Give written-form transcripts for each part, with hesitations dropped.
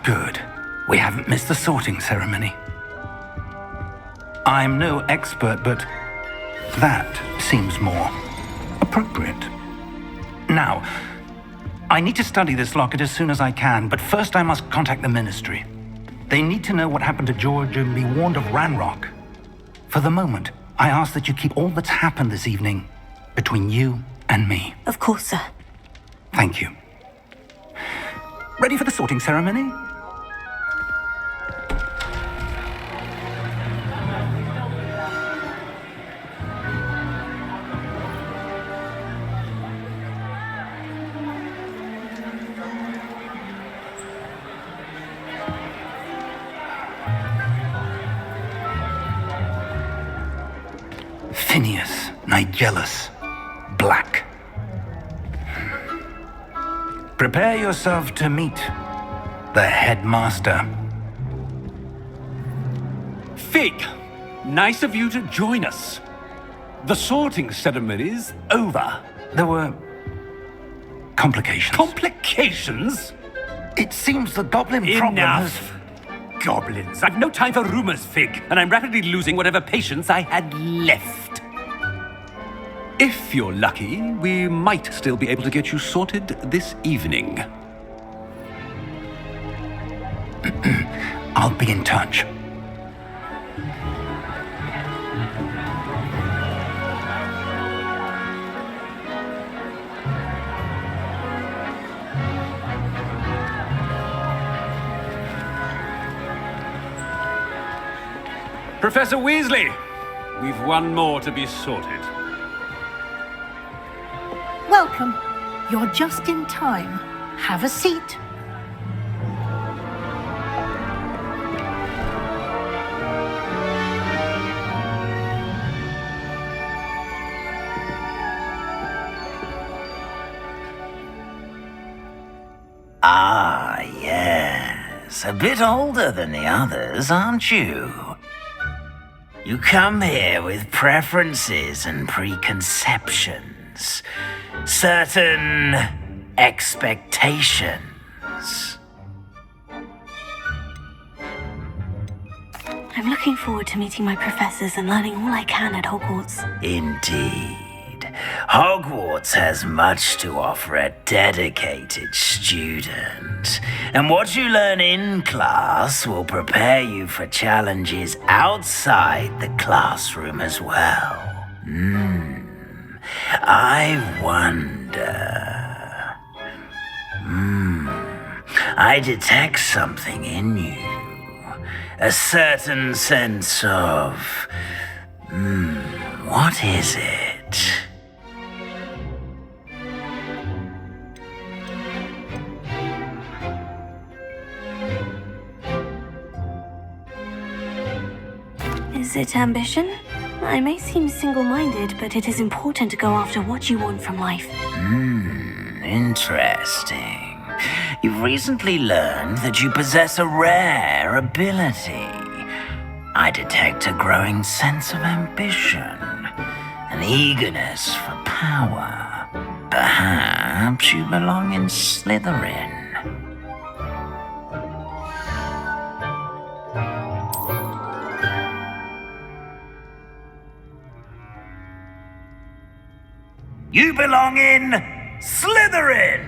Good. We haven't missed the sorting ceremony. I'm no expert, but that seems more appropriate. Now, I need to study this locket as soon as I can, but first I must contact the Ministry. They need to know what happened to George and be warned of Ranrock. For the moment, I ask that you keep all that's happened this evening between you and me. Of course, sir. Thank you. Ready for the sorting ceremony? Phineas, Nigellus, Black. Prepare yourself to meet the headmaster. Fig, nice of you to join us. The sorting ceremony's over. There were complications. Complications? It seems the goblin problem has... Enough! Goblins. I've no time for rumors, Fig, and I'm rapidly losing whatever patience I had left. If you're lucky, we might still be able to get you sorted this evening. I'll be in touch. Professor Weasley, we've one more to be sorted. Welcome. You're just in time. Have a seat. Ah, yes. A bit older than the others, aren't you? You come here with preferences and preconceptions. Certain expectations. I'm looking forward to meeting my professors and learning all I can at Hogwarts. Indeed. Hogwarts has much to offer a dedicated student. And what you learn in class will prepare you for challenges outside the classroom as well. I wonder... I detect something in you. A certain sense of... what is it? Is it ambition? I may seem single-minded, but it is important to go after what you want from life. Interesting. You've recently learned that you possess a rare ability. I detect a growing sense of ambition, an eagerness for power. Perhaps you belong in Slytherin. You belong in Slytherin!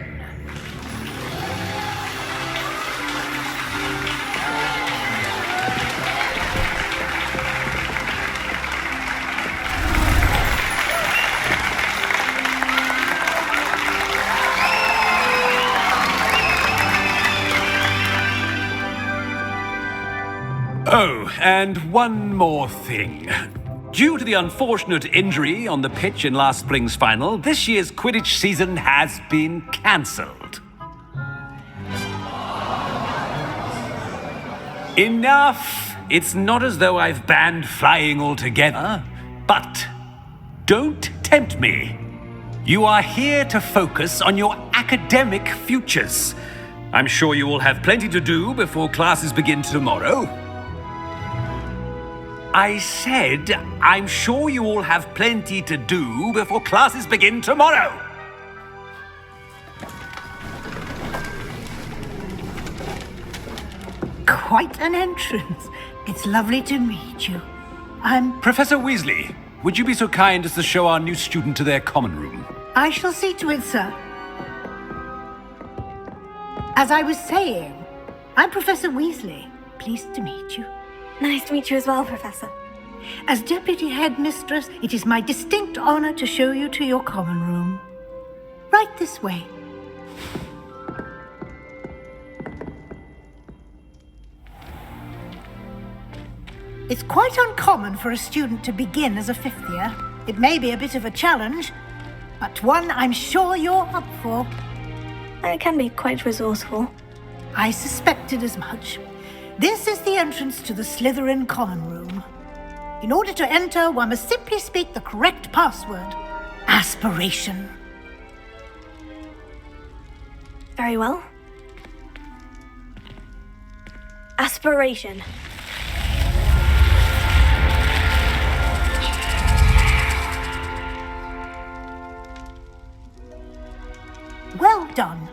Oh, and one more thing. Due to the unfortunate injury on the pitch in last spring's final, this year's Quidditch season has been cancelled. Enough! It's not as though I've banned flying altogether, but don't tempt me. You are here to focus on your academic futures. I'm sure you will have plenty to do before classes begin tomorrow. I said, I'm sure you all have plenty to do before classes begin tomorrow. quite an entrance. It's lovely to meet you. Professor Weasley, would you be so kind as to show our new student to their common room? I shall see to it, sir. As I was saying, I'm Professor Weasley. Pleased to meet you. Nice to meet you as well, Professor. As Deputy Headmistress, it is my distinct honor to show you to your common room. Right this way. It's quite uncommon for a student to begin as a fifth year. It may be a bit of a challenge, but one I'm sure you're up for. I can be quite resourceful. I suspected as much. This is the entrance to the Slytherin common room. In order to enter, one must simply speak the correct password. Aspiration. Very well. Aspiration. Well done.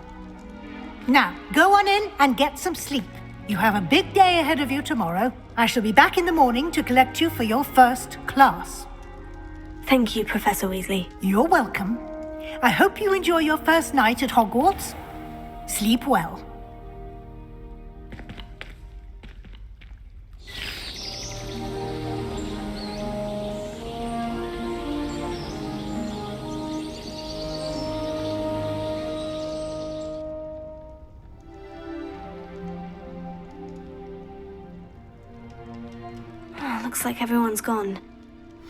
Now, go on in and get some sleep. You have a big day ahead of you tomorrow. I shall be back in the morning to collect you for your first class. Thank you, Professor Weasley. You're welcome. I hope you enjoy your first night at Hogwarts. Sleep well. Looks like everyone's gone.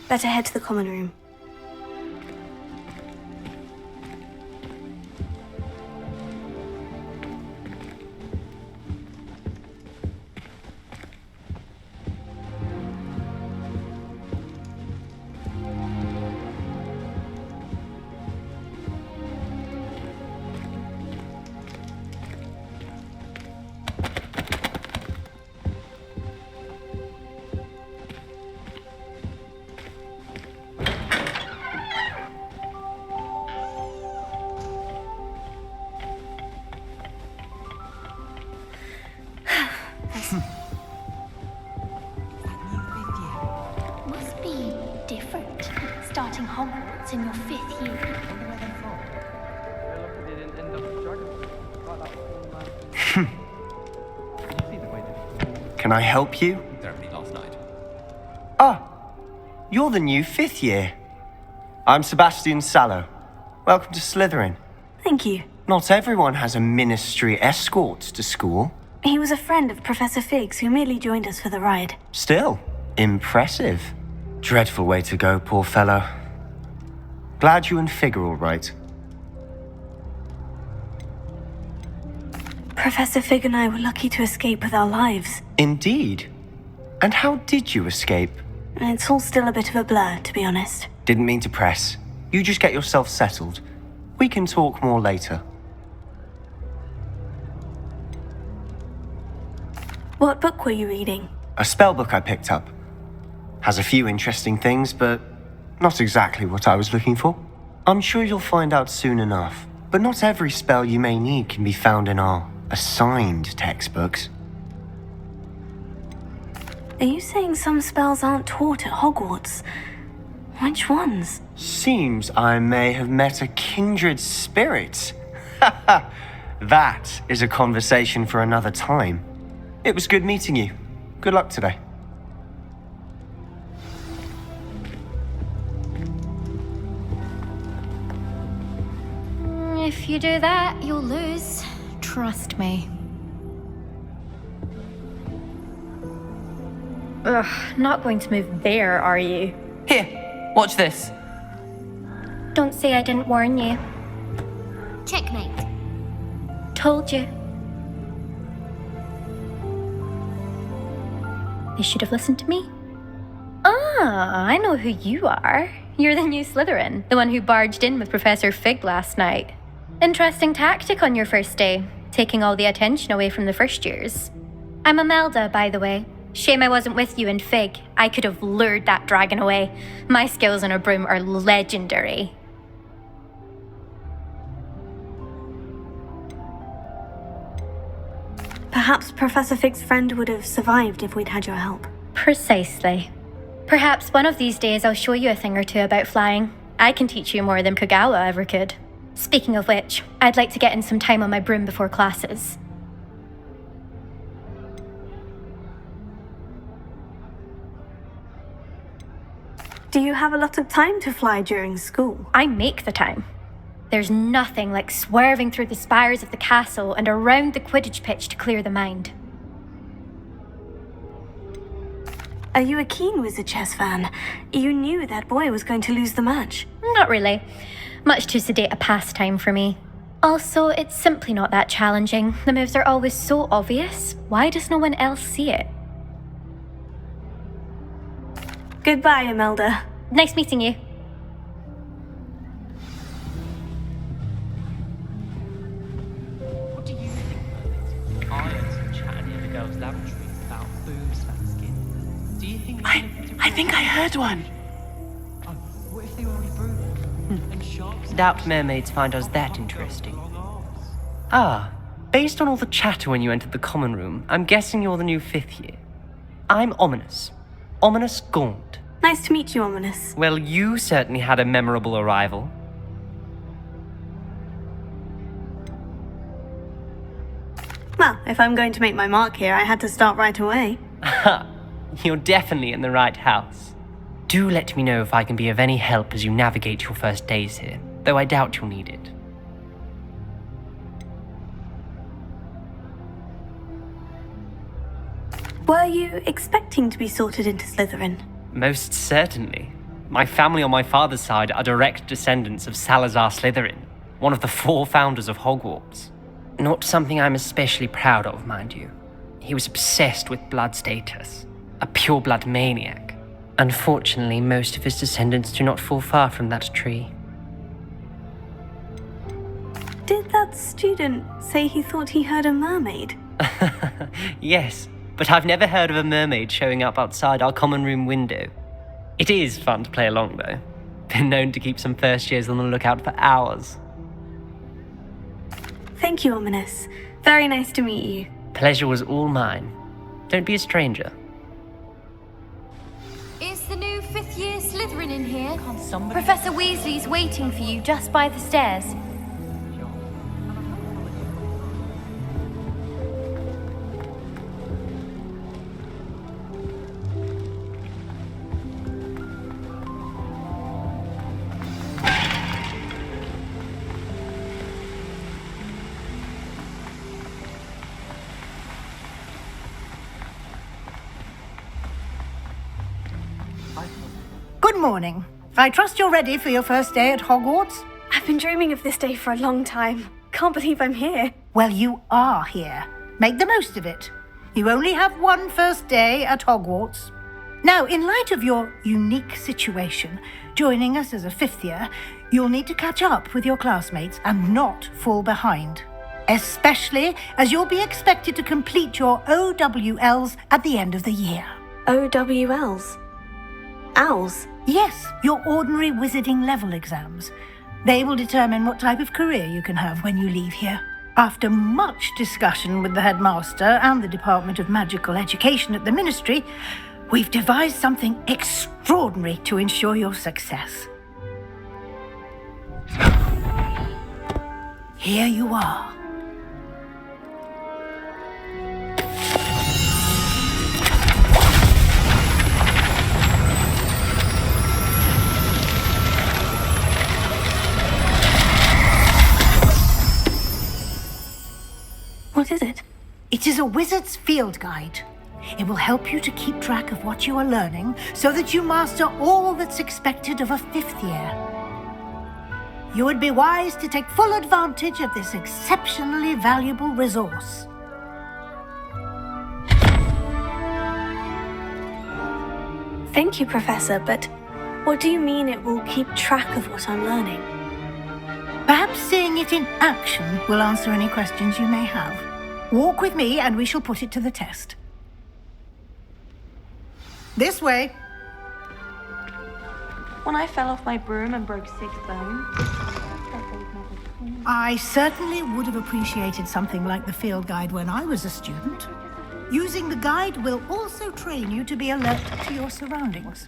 Better head to the common room. Must be different, starting Hogwarts in your 5th year. Can I help you? Last night. Ah, you're the new 5th year. I'm Sebastian Sallow. Welcome to Slytherin. Thank you. Not everyone has a ministry escort to school. He was a friend of Professor Fig's who merely joined us for the ride. Still, impressive. Dreadful way to go, poor fellow. Glad you and Fig are all right. Professor Fig and I were lucky to escape with our lives. Indeed. And how did you escape? It's all still a bit of a blur, to be honest. Didn't mean to press. You just get yourself settled. We can talk more later. What book were you reading? A spell book I picked up. Has a few interesting things, but not exactly what I was looking for. I'm sure you'll find out soon enough. But not every spell you may need can be found in our assigned textbooks. Are you saying some spells aren't taught at Hogwarts? Which ones? Seems I may have met a kindred spirit. That is a conversation for another time. It was good meeting you. Good luck today. If you do that, you'll lose. Trust me. Ugh, not going to move there, are you? Here, watch this. Don't say I didn't warn you. Checkmate. Told you. They should have listened to me. Ah, I know who you are. You're the new Slytherin, the one who barged in with Professor Fig last night. Interesting tactic on your first day, taking all the attention away from the first years. I'm Imelda, by the way. Shame I wasn't with you in Fig. I could have lured that dragon away. My skills on a broom are legendary. Perhaps Professor Fig's friend would have survived if we'd had your help. Precisely. Perhaps one of these days I'll show you a thing or two about flying. I can teach you more than Kagawa ever could. Speaking of which, I'd like to get in some time on my broom before classes. Do you have a lot of time to fly during school? I make the time. There's nothing like swerving through the spires of the castle and around the Quidditch pitch to clear the mind. Are you a keen Wizard Chess fan? You knew that boy was going to lose the match. Not really. Much too sedate a pastime for me. Also, it's simply not that challenging. The moves are always so obvious. Why does no one else see it? Goodbye, Imelda. Nice meeting you. What do you think? I heard some chatting in the girls' lavatory about boobs, fat skin. Do you think I think I heard one. Oh, what if they were only brutal? And sharks? Doubt mermaids find us that interesting. Ah, based on all the chatter when you entered the common room, I'm guessing you're the new 5th year. I'm Ominous. Ominous Gaunt. Nice to meet you, Ominous. Well, you certainly had a memorable arrival. Well, if I'm going to make my mark here, I had to start right away. Ha! You're definitely in the right house. Do let me know if I can be of any help as you navigate your first days here, though I doubt you'll need it. Were you expecting to be sorted into Slytherin? Most certainly. My family on my father's side are direct descendants of Salazar Slytherin, one of the 4 founders of Hogwarts. Not something I'm especially proud of, mind you. He was obsessed with blood status, a pure-blood maniac. Unfortunately, most of his descendants do not fall far from that tree. Did that student say he thought he heard a mermaid? Yes, but I've never heard of a mermaid showing up outside our common room window. It is fun to play along, though. Been known to keep some first years on the lookout for hours. Thank you, Ominous. Very nice to meet you. Pleasure was all mine. Don't be a stranger. Is the new 5th year Slytherin in here? Somebody... Professor Weasley's waiting for you just by the stairs. Good morning. I trust you're ready for your first day at Hogwarts? I've been dreaming of this day for a long time. Can't believe I'm here. Well, you are here. Make the most of it. You only have one first day at Hogwarts. Now, in light of your unique situation, joining us as a 5th year, you'll need to catch up with your classmates and not fall behind. Especially as you'll be expected to complete your OWLs at the end of the year. OWLs? Owls? Yes, your ordinary wizarding level exams. They will determine what type of career you can have when you leave here. After much discussion with the headmaster and the Department of Magical Education at the Ministry, we've devised something extraordinary to ensure your success. Here you are. What is it? It is a wizard's field guide. It will help you to keep track of what you are learning so that you master all that's expected of a 5th year. You would be wise to take full advantage of this exceptionally valuable resource. Thank you, Professor, but what do you mean it will keep track of what I'm learning? Perhaps seeing it in action will answer any questions you may have. Walk with me and we shall put it to the test. This way. When I fell off my broom and broke 6 bones, I certainly would have appreciated something like the field guide when I was a student. Using the guide will also train you to be alert to your surroundings.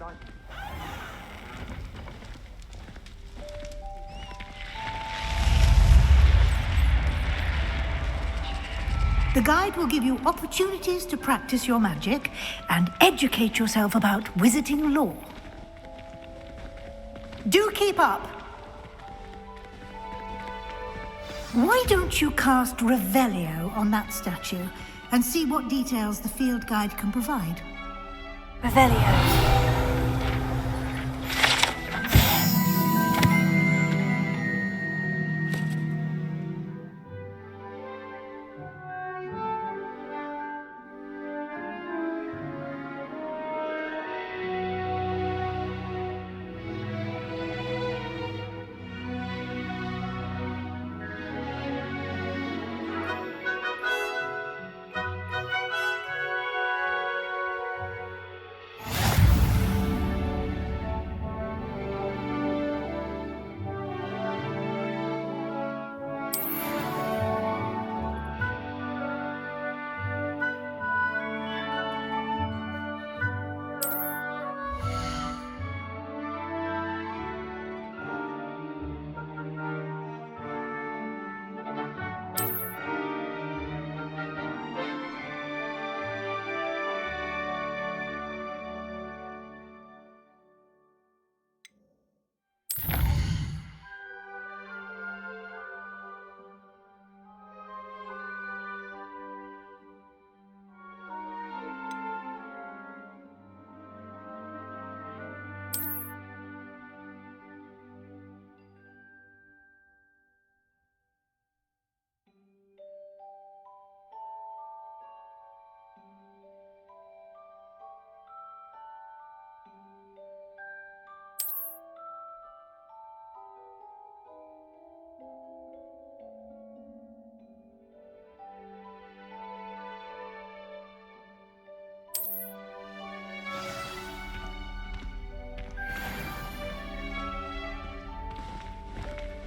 The guide will give you opportunities to practice your magic and educate yourself about wizarding lore. Do keep up! Why don't you cast Revelio on that statue and see what details the field guide can provide? Revelio.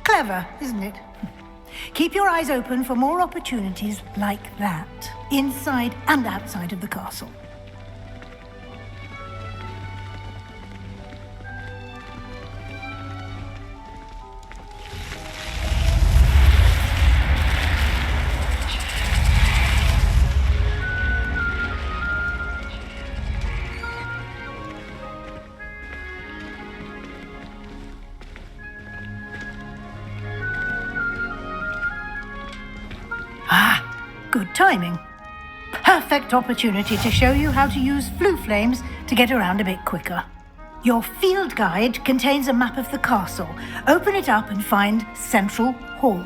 Clever, isn't it? Keep your eyes open for more opportunities like that, inside and outside of the castle. Good timing. Perfect opportunity to show you how to use flue flames to get around a bit quicker. Your field guide contains a map of the castle. Open it up and find Central Hall.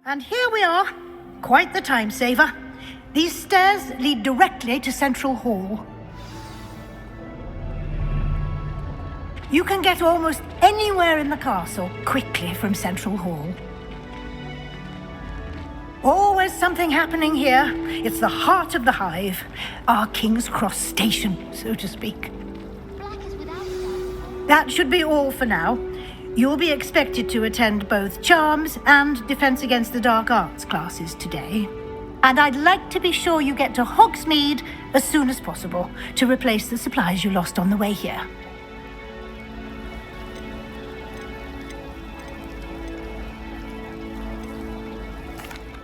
And here we are. Quite the time saver. These stairs lead directly to Central Hall. You can get almost anywhere in the castle quickly from Central Hall. Always something happening here. It's the heart of the hive. Our King's Cross station, so to speak. That should be all for now. You'll be expected to attend both Charms and Defense Against the Dark Arts classes today. And I'd like to be sure you get to Hogsmeade as soon as possible to replace the supplies you lost on the way here.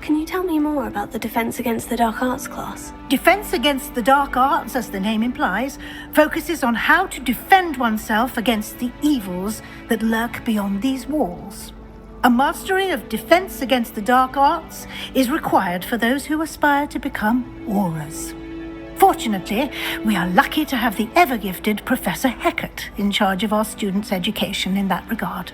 Can you tell me more about the Defense Against the Dark Arts class? Defense Against the Dark Arts, as the name implies, focuses on how to defend oneself against the evils that lurk beyond these walls. A mastery of Defense Against the Dark Arts is required for those who aspire to become Auras. Fortunately, we are lucky to have the ever-gifted Professor Heckert in charge of our students' education in that regard.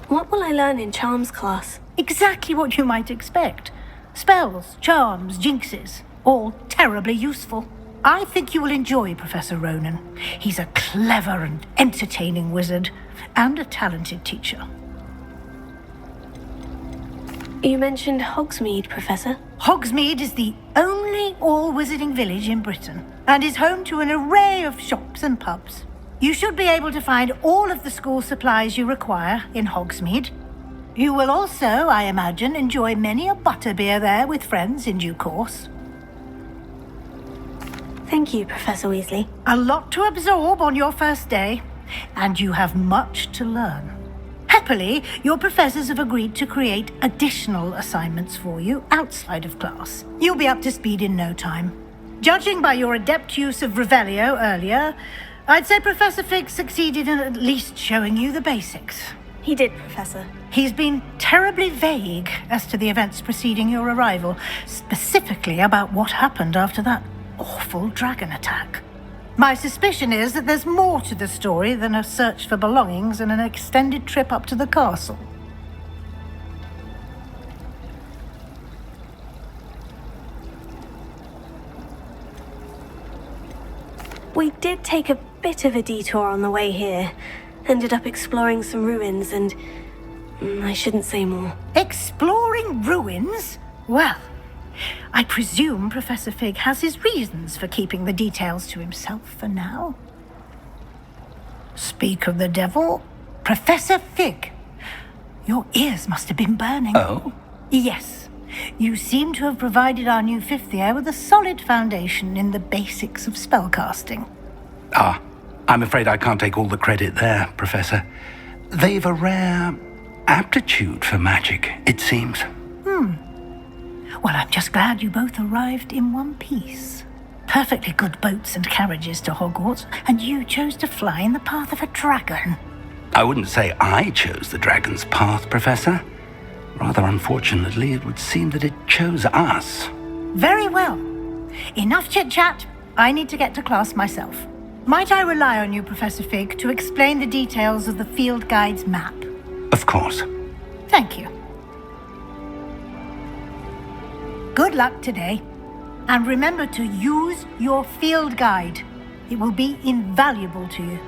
What will I learn in Charms class? Exactly what you might expect. Spells, charms, jinxes, all terribly useful. I think you will enjoy Professor Ronan. He's a clever and entertaining wizard, and a talented teacher. You mentioned Hogsmeade, Professor. Hogsmeade is the only all-wizarding village in Britain, and is home to an array of shops and pubs. You should be able to find all of the school supplies you require in Hogsmeade. You will also, I imagine, enjoy many a butterbeer there with friends in due course. Thank you, Professor Weasley. A lot to absorb on your first day, and you have much to learn. Happily, your professors have agreed to create additional assignments for you outside of class. You'll be up to speed in no time. Judging by your adept use of Revelio earlier, I'd say Professor Fig succeeded in at least showing you the basics. He did, Professor. He's been terribly vague as to the events preceding your arrival, specifically about what happened after that awful dragon attack. My suspicion is that there's more to the story than a search for belongings and an extended trip up to the castle. We did take a bit of a detour on the way here. Ended up exploring some ruins and... I shouldn't say more. Exploring ruins? Well, I presume Professor Fig has his reasons for keeping the details to himself for now. Speak of the devil, Professor Fig. Your ears must have been burning. Oh? Yes. You seem to have provided our new fifth year with a solid foundation in the basics of spellcasting. Ah, I'm afraid I can't take all the credit there, Professor. They've a rare aptitude for magic, it seems. Well, I'm just glad you both arrived in one piece. Perfectly good boats and carriages to Hogwarts, and you chose to fly in the path of a dragon. I wouldn't say I chose the dragon's path, Professor. Rather unfortunately, it would seem that it chose us. Very well. Enough chit-chat. I need to get to class myself. Might I rely on you, Professor Fig, to explain the details of the field guide's map? Of course. Thank you. Good luck today. And remember to use your field guide. It will be invaluable to you.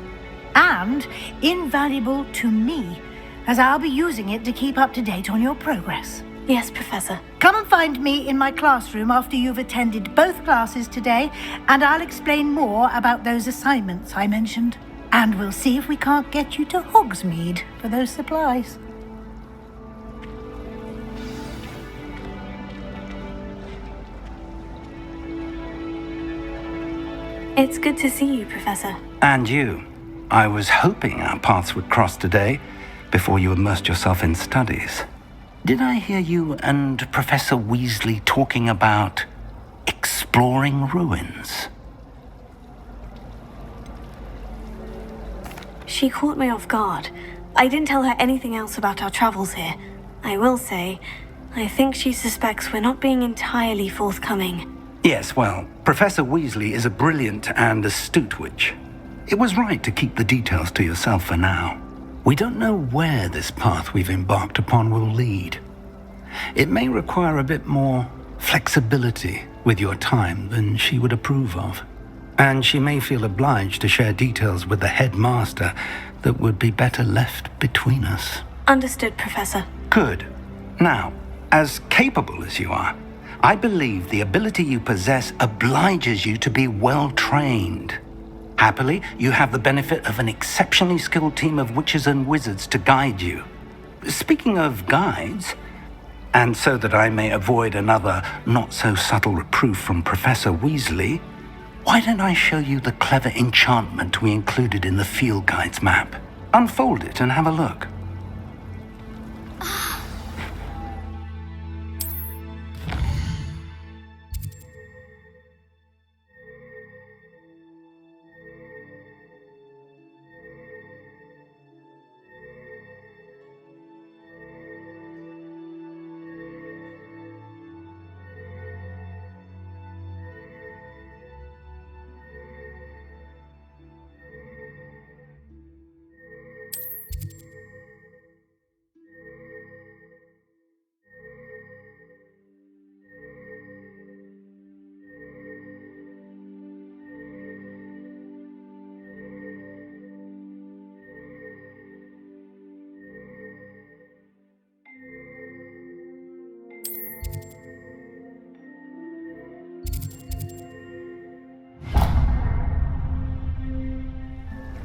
And invaluable to me, as I'll be using it to keep up to date on your progress. Yes, Professor. Come and find me in my classroom after you've attended both classes today, and I'll explain more about those assignments I mentioned. And we'll see if we can't get you to Hogsmeade for those supplies. It's good to see you, Professor. And you. I was hoping our paths would cross today, before you immersed yourself in studies. Did I hear you and Professor Weasley talking about exploring ruins? She caught me off guard. I didn't tell her anything else about our travels here. I will say, I think she suspects we're not being entirely forthcoming. Yes, well, Professor Weasley is a brilliant and astute witch. It was right to keep the details to yourself for now. We don't know where this path we've embarked upon will lead. It may require a bit more flexibility with your time than she would approve of. And she may feel obliged to share details with the headmaster that would be better left between us. Understood, Professor. Good. Now, as capable as you are, I believe the ability you possess obliges you to be well trained. Happily, you have the benefit of an exceptionally skilled team of witches and wizards to guide you. Speaking of guides, and so that I may avoid another not-so-subtle reproof from Professor Weasley, why don't I show you the clever enchantment we included in the field guide's map? Unfold it and have a look.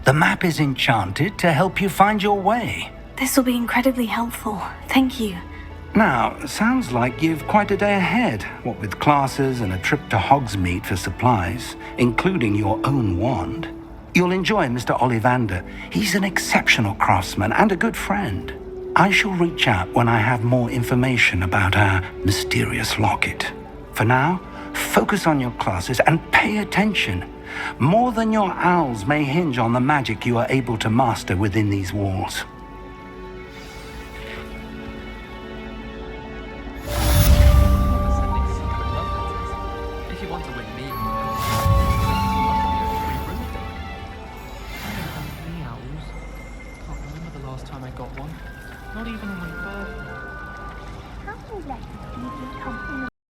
The map is enchanted to help you find your way. This will be incredibly helpful. Thank you. Now, sounds like you've quite a day ahead, what with classes and a trip to Hogsmeade for supplies, including your own wand. You'll enjoy Mr. Ollivander. He's an exceptional craftsman and a good friend. I shall reach out when I have more information about our mysterious locket. For now, focus on your classes and pay attention. More than your owls may hinge on the magic you are able to master within these walls.